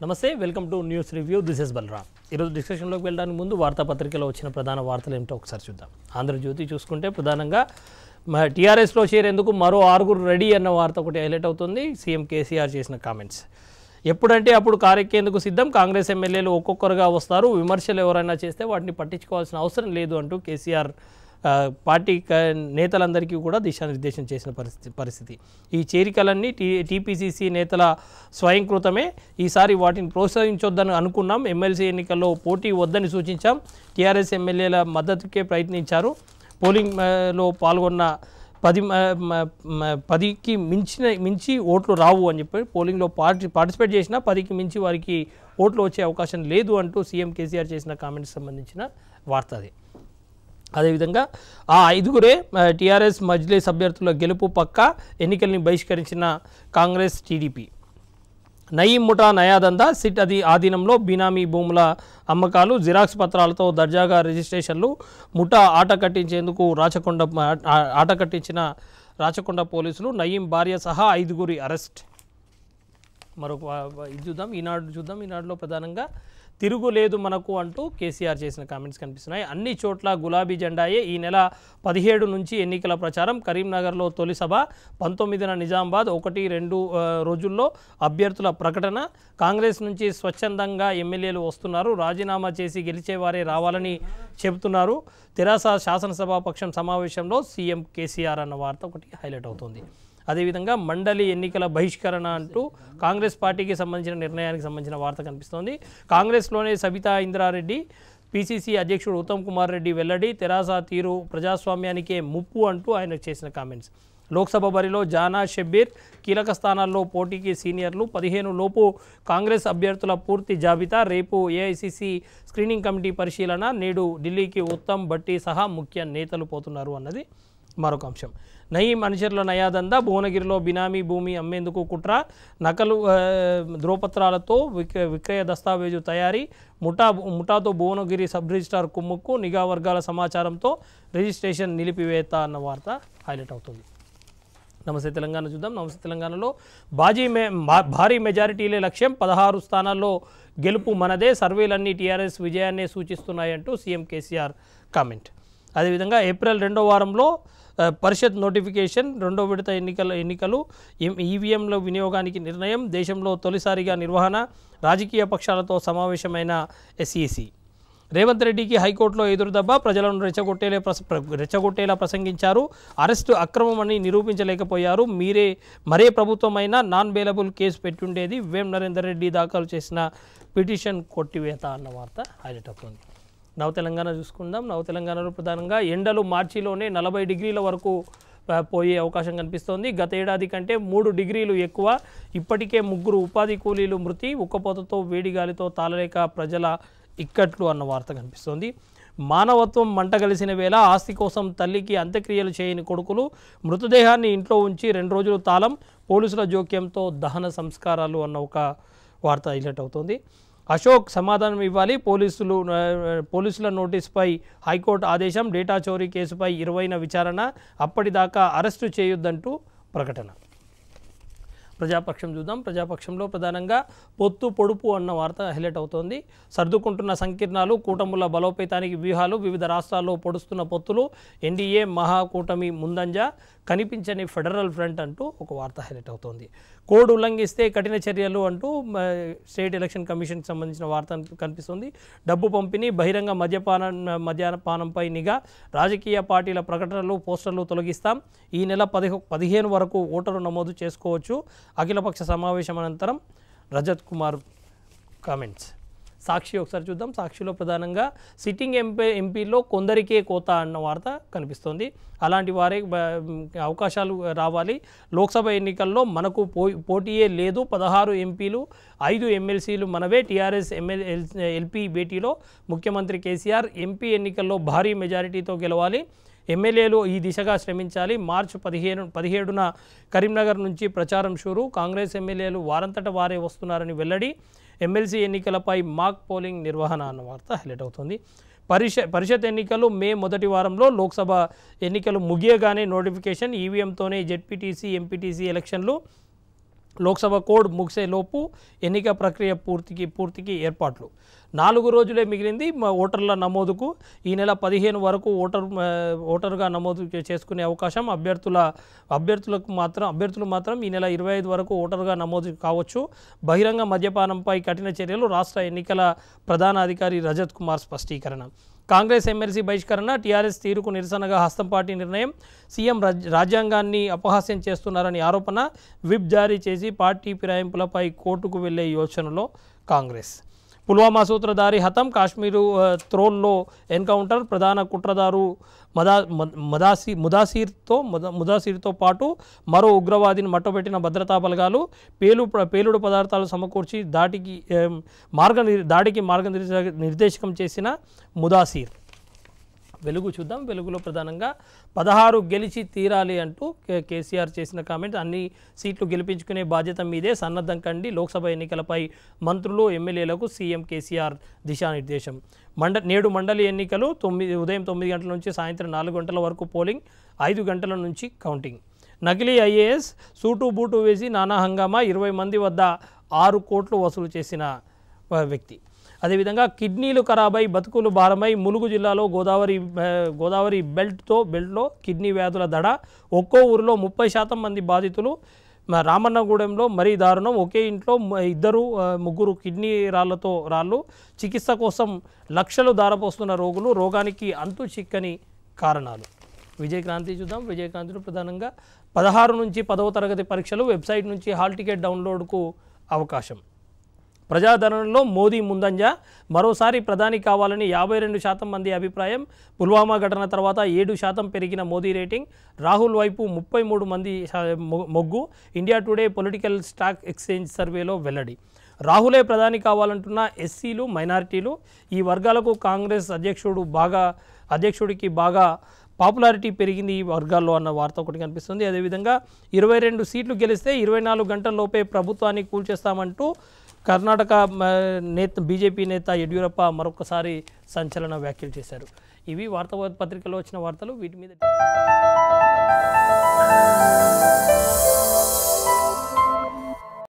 నమస్తే welcome to news review this is Balaram ఈరోజు డిస్కషన్లోకి వెళ్ళడానికి ముందు వార్తాపత్రికలో వచ్చిన ప్రధాన వార్తలు ఏమిటో ఒకసారి చూద్దాం. ఆంధ్రజ్యోతి చూసుకుంటే ప్రధానంగా టీఆర్ఎస్లో చేరేందుకు మరో 6 రెడీ అన్న వార్త ఒకటి హైలైట్ అవుతుంది. సీఎం కేసీఆర్ చేసిన కామెంట్స్. ఎప్పుడంటే అప్పుడు కారెక్కేందుకు సిద్ధం, కాంగ్రెస్ ఎమ్మెల్యేలు ఒక్కొక్కరుగా వస్తారు, విమర్శలు ఎవరైనా చేస్తే వాటిని పట్టించుకోవాల్సిన అవసరం లేదు అంటూ కేసీఆర్ పార్టీ నేతలందరికీ కూడా దిశానిర్దేశం చేసిన పరిస్థితి. ఈ చేరికలన్నీ టీపీసీసీ నేతల స్వయంకృతమే. ఈసారి వాటిని ప్రోత్సహించొద్దని అనుకున్నాం. ఎమ్మెల్సీ ఎన్నికల్లో పోటీ వద్దని సూచించాం. టీఆర్ఎస్ ఎమ్మెల్యేల మద్దతుకే ప్రయత్నించారు. పోలింగ్లో పాల్గొన్న 10కి మించి ఓట్లు రావు అని చెప్పి పోలింగ్లో పార్టిసిపేట్ చేసిన 10కి మించి వారికి ఓట్లు వచ్చే అవకాశం లేదు అంటూ సీఎం కేసీఆర్ చేసిన కామెంట్స్ సంబంధించిన వార్త అది. అదేవిధంగా ఆ 5గురే టీఆర్ఎస్ మజ్లిస్ అభ్యర్థుల గెలుపు పక్క, ఎన్నికల్ని బహిష్కరించిన కాంగ్రెస్ టీడీపీ. నయీం ముఠా నయాదందా, సిట్ ఆధీనంలో బీనామీ భూముల అమ్మకాలు, జిరాక్స్ పత్రాలతో దర్జాగా రిజిస్ట్రేషన్లు, ముఠా ఆట కట్టించేందుకు ఆట కట్టించిన రాచకొండ పోలీసులు, నయీం భార్య సహా 5గురి అరెస్ట్. మరొక ఇది చూద్దాం, ఈనాడులో ప్రధానంగా తిరుగులేదు మనకు అంటూ కేసీఆర్ చేసిన కామెంట్స్ కనిపిస్తున్నాయి. అన్ని చోట్ల గులాబీ జెండాయే. ఈ నెల 17 నుంచి ఎన్నికల ప్రచారం. కరీంనగర్లో తొలి సభ, 19న నిజామాబాద్, 1-2 రోజుల్లో అభ్యర్థుల ప్రకటన. కాంగ్రెస్ నుంచి స్వచ్ఛందంగా ఎమ్మెల్యేలు వస్తున్నారు, రాజీనామా చేసి గెలిచేవారే రావాలని చెబుతున్నారు. తెరాస శాసనసభాపక్షం సమావేశంలో సీఎం కేసీఆర్ అన్న వార్త ఒకటి హైలైట్ అవుతుంది. అదేవిధంగా మండలి ఎన్నికల బహిష్కరణ అంటూ కాంగ్రెస్ పార్టీకి సంబంధించిన నిర్ణయానికి సంబంధించిన వార్త కనిపిస్తోంది. కాంగ్రెస్లోనే సబితా ఇంద్రారెడ్డి, పీసీసీ అధ్యక్షుడు ఉత్తమ్ కుమార్ రెడ్డి వెల్లడి. తెరాస తీరు ప్రజాస్వామ్యానికే ముప్పు అంటూ ఆయన చేసిన కామెంట్స్. లోక్సభ బరిలో జానా షబ్బీర్, కీలక స్థానాల్లో పోటీకి సీనియర్లు. 15 లోపు కాంగ్రెస్ అభ్యర్థుల పూర్తి జాబితా. రేపు ఏఐసీసీ స్క్రీనింగ్ కమిటీ పరిశీలన. నేడు ఢిల్లీకి ఉత్తమ్, భట్టి సహా ముఖ్య నేతలు పోతున్నారు అన్నది మరొక అంశం. నయీం అనుచరుల నయాదందా, భువనగిరిలో బినామీ భూమి అమ్మేందుకు కుట్ర, నకలు ధ్రువపత్రాలతో విక్రయ దస్తావేజు తయారీ, ముఠాతో భువనగిరి సబ్ రిజిస్ట్రార్ కుమ్ముక్కు, నిఘా వర్గాల సమాచారంతో రిజిస్ట్రేషన్ నిలిపివేత అన్న వార్త హైలైట్ అవుతుంది. నమస్తే తెలంగాణ చూద్దాం. నమస్తే తెలంగాణలో భారీ మెజారిటీలే లక్ష్యం, 16 స్థానాల్లో గెలుపు మనదే, సర్వేలన్నీ టీఆర్ఎస్ విజయాన్నే సూచిస్తున్నాయంటూ సీఎం కేసీఆర్ కామెంట్. అదేవిధంగా ఏప్రిల్ 2వ వారంలో పరిషత్ నోటిఫికేషన్, 2వ విడత ఎన్నికలు, ఈవీఎంల వినియోగానికి నిర్ణయం, దేశంలో తొలిసారిగా నిర్వహణ, రాజకీయ పక్షాలతో సమావేశమైన ఎస్ఈసీ. రేవంత్ రెడ్డికి హైకోర్టులో ఎదురుదెబ్బ, ప్రజలను రెచ్చగొట్టేలా ప్రసంగించారు, అరెస్టు అక్రమమని నిరూపించలేకపోయారు, మరే ప్రభుత్వమైనా నాన్ బెయిలబుల్ కేసు పెట్టుండేది, వేం నరేందర్ రెడ్డి దాఖలు చేసిన పిటిషన్ కొట్టివేత అన్న వార్త హైలైట్ అవుతుంది. నవ తెలంగాణ చూసుకుందాం. నవ తెలంగాణలో ప్రధానంగా ఎండలు మార్చిలోనే 40 డిగ్రీల వరకు పోయే అవకాశం కనిపిస్తోంది. గత ఏడాది కంటే 3 డిగ్రీలు ఎక్కువ. ఇప్పటికే 3 ఉపాధి కూలీలు మృతి, ఉక్కపోతతో వేడిగాలితో తాళలేక ప్రజల ఇక్కట్లు అన్న వార్త కనిపిస్తోంది. మానవత్వం మంటగలిసిన వేళ, ఆస్తి కోసం తల్లికి అంత్యక్రియలు చేయని కొడుకులు, మృతదేహాన్ని ఇంట్లో ఉంచి 2 రోజులు తాళం, పోలీసుల జోక్యంతో దహన సంస్కారాలు అన్న ఒక వార్త హైలైట్ అవుతుంది. అశోక్ సమాధానం ఇవ్వాలి, పోలీసుల నోటీసుపై హైకోర్టు ఆదేశం, డేటా చోరీ కేసుపై 20న విచారణ, అప్పటిదాకా అరెస్టు చేయొద్దంటూ ప్రకటన. ప్రజాపక్షం చూద్దాం. ప్రజాపక్షంలో ప్రధానంగా పొత్తు పొడుపు అన్న వార్త హైలైట్ అవుతోంది. సర్దుకుంటున్న సంకీర్ణాలు, కూటముల బలోపేతానికి వ్యూహాలు, వివిధ రాష్ట్రాల్లో పొడుస్తున్న పొత్తులు, ఎన్డీఏ మహాకూటమి ముందంజ, కనిపించని ఫెడరల్ ఫ్రంట్ అంటూ ఒక వార్త హైలైట్ అవుతోంది. కోడ్ ఉల్లంఘిస్తే కఠిన చర్యలు అంటూ స్టేట్ ఎలక్షన్ కమిషన్కి సంబంధించిన వార్త కనిపిస్తుంది. డబ్బు పంపిణీ, బహిరంగ మద్యపానంపై నిఘా, రాజకీయ పార్టీల ప్రకటనలు, పోస్టర్లు తొలగిస్తాం, ఈ నెల 15 వరకు ఓటరు నమోదు చేసుకోవచ్చు. అఖిలపక్ష సమావేశం అనంతరం రజత్ కుమార్ కామెంట్స్. సాక్షి ఒకసారి చూద్దాం. సాక్షిలో ప్రధానంగా సిట్టింగ్ ఎంపీలో కొందరికే కోత అన్న వార్త కనిపిస్తోంది. అలాంటి వారే అవకాశాలు రావాలి. లోక్సభ ఎన్నికల్లో మనకు పోటీయే లేదు, 16 ఎంపీలు 5 ఎమ్మెల్సీలు మనవే, టీఆర్ఎస్ ఎల్పీ భేటీలో ముఖ్యమంత్రి కేసీఆర్. ఎంపీ ఎన్నికల్లో భారీ మెజారిటీతో గెలవాలి, ఎమ్మెల్యేలు ఈ దిశగా శ్రమించాలి. మార్చి 17న కరీంనగర్ నుంచి ప్రచారం షురు, కాంగ్రెస్ ఎమ్మెల్యేలు వారంతట వారే వస్తున్నారని వెల్లడి, ఎమ్మెల్సీ ఎన్నికలపై మాక్ పోలింగ్ నిర్వహణ అన్న వార్త హైలైట్ అవుతుంది. పరిషత్ ఎన్నికలు మే మొదటి వారంలో, లోక్సభ ఎన్నికలు ముగియగానే నోటిఫికేషన్, ఈవీఎంతోనే జెడ్పీటీసీ ఎంపీటీసీ ఎలక్షన్లు, లోక్సభ కోడ్ ముగిసేలోపు ఎన్నిక ప్రక్రియ పూర్తికి ఏర్పాట్లు 4 రోజులే మిగిలింది ఓటర్ల నమోదుకు. ఈ నెల 15 వరకు ఓటరుగా నమోదు చేసుకునే అవకాశం. అభ్యర్థులు మాత్రం ఈ నెల 25 వరకు ఓటరుగా నమోదు కావచ్చు. బహిరంగ మద్యపానంపై కఠిన చర్యలు. రాష్ట్ర ఎన్నికల ప్రధాన అధికారి రజత్ కుమార్ స్పష్టీకరణ. కాంగ్రెస్ ఎమ్మెల్సీ బహిష్కరణ. టీఆర్ఎస్ తీరుకు నిరసనగా హస్తం పార్టీ నిర్ణయం. సీఎం రాజ్యాంగాన్ని అపహాస్యం చేస్తున్నారని ఆరోపణ. విప్ జారీ చేసి పార్టీ ఫిరాయింపులపై కోర్టుకు వెళ్లే యోచనలో కాంగ్రెస్. పుల్వామా సూత్రధారి హతం. కాశ్మీరు త్రోల్లో ఎన్కౌంటర్. ప్రధాన కుట్రదారు ముదాసిర్తో పాటు మరో ఉగ్రవాదిని మట్టబెట్టిన భద్రతా బలగాలు. పేలుడు పదార్థాలు సమకూర్చి దాడికి మార్గనిర్దేశకం చేసిన ముదాసిర్. వెలుగు చూద్దాం. వెలుగులో ప్రధానంగా 16 గెలిచి తీరాలి అంటూ కేసీఆర్ చేసిన కామెంట్. అన్ని సీట్లు గెలిపించుకునే బాధ్యత మీదే, సన్నద్ధం కండి. లోక్సభ ఎన్నికలపై మంత్రులు ఎమ్మెల్యేలకు సీఎం కేసీఆర్ దిశానిర్దేశం. నేడు మండలి ఎన్నికలు. ఉదయం 9 గంటల నుంచి సాయంత్రం 4 గంటల వరకు పోలింగ్, 5 గంటల నుంచి కౌంటింగ్. నకిలీ ఐఏఎస్ సూటు బూటు వేసి నానా హంగామా. 20 మంది వద్ద 6 కోట్లు వసూలు చేసిన వ్యక్తి. అదేవిధంగా కిడ్నీలు ఖరాబై బతుకులు భారమై. ములుగు జిల్లాలో గోదావరి బెల్ట్లో కిడ్నీ వ్యాధుల దడ. ఒక్కో ఊరిలో 30% మంది బాధితులు. రామన్నగూడెంలో మరీ దారుణం. ఒకే ఇంట్లో ముగ్గురు కిడ్నీ రాళ్ళు. చికిత్స కోసం లక్షలు దారపోస్తున్న రోగులు. రోగానికి అంతు చిక్కని కారణాలు. విజయక్రాంతి చూద్దాం. విజయక్రాంతిలో ప్రధానంగా 16 నుంచి 10వ తరగతి పరీక్షలు. వెబ్సైట్ నుంచి హాల్ టికెట్ డౌన్లోడ్కు అవకాశం. ప్రజాదరణలో మోదీ ముందంజ. మరోసారి ప్రధాని కావాలని 52% మంది అభిప్రాయం. పుల్వామా ఘటన తర్వాత 7% పెరిగిన మోదీ రేటింగ్. రాహుల్ వైపు 33 మంది మొగ్గు. India today political stock exchange సర్వేలో వెల్లడి. రాహులే ప్రధాని కావాలంటున్న ఎస్సీలు, మైనారిటీలు. ఈ వర్గాలకు కాంగ్రెస్ అధ్యక్షుడికి బాగా పాపులారిటీ పెరిగింది ఈ వర్గాల్లో అన్న వార్త ఒకటి కనిపిస్తుంది. అదేవిధంగా 22 సీట్లు గెలిస్తే 24 గంటల్లోపే ప్రభుత్వాన్ని కూల్చేస్తామంటూ కర్ణాటక బీజేపీ నేత యడ్యూరప్ప మరొకసారి సంచలన వ్యాఖ్యలు చేశారు. ఇవి వార్తాపత్రికలో వచ్చిన వార్తలు. వీటి మీద